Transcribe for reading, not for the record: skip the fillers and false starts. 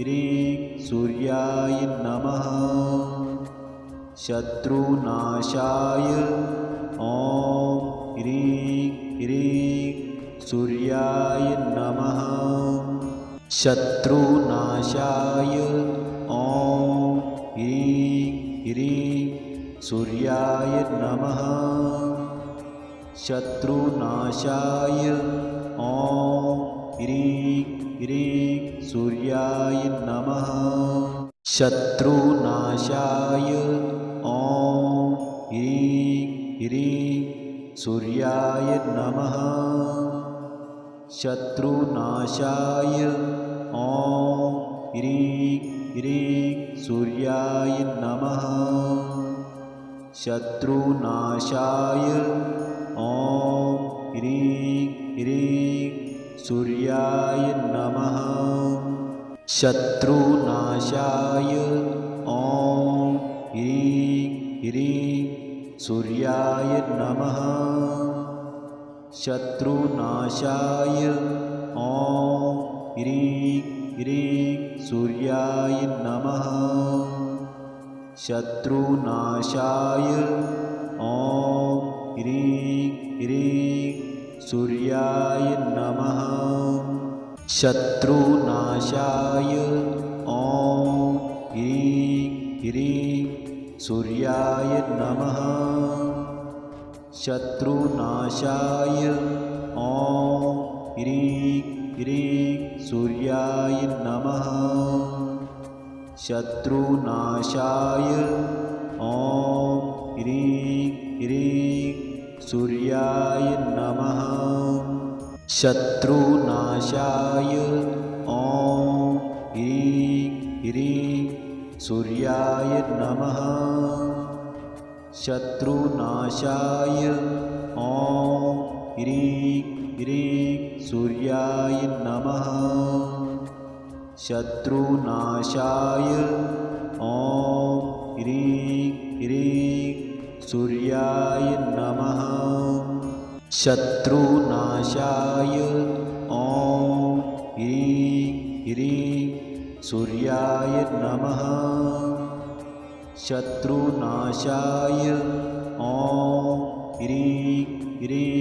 ह्रीं सूर्याय नमः। शत्रुनाशाय ॐ ह्रीं ह्रीं सूर्याय नमः। शत्रुनाशाय ॐ ह्रीं ह्रीं सूर्याय नमः। शत्रुनाशाय ॐ ह्रीं ह्रीं सूर्याय नमः। शत्रुनाशाय ॐ ह्रीं ह्रीं सूर्याय नमः। शत्रुनाशाय ॐ ह्रीं ह्रीं सूर्याय नमः। शत्रुनाशाय ॐ ह्रीं ह्रीं सूर्याय नमः। शत्रुनाशाय ॐ ह्रीं ह्रीं सूर्याय नमः। शत्रुनाशाय ॐ ह्रीं ह्रीं सूर्याय नमः। शत्रुनाशाय ॐ ह्रीं ह्रीं सूर्याय नमः। शत्रुनाशाय ॐ ह्रीं ह्रीं सूर्याय नमः। शत्रुनाशाय ॐ ह्रीं ह्रीं सूर्याय नमः। शत्रुनाशाय ॐ ह्रीं ह्रीं सूर्याय नमः। शत्रुनाशाय ॐ ह्रीं ह्रीं सूर्याय नमः। शत्रुनाशाय ॐ ह्रीं ह्रीं सूर्याय नमः। शत्रुनाशाय ॐ ह्रीं ह्रीं सूर्याय नमः। शत्रुनाशाय ॐ ह्रीं ह्रीं सूर्याय नमः। शत्रुनाशाय ॐ ह्रीं ह्रीं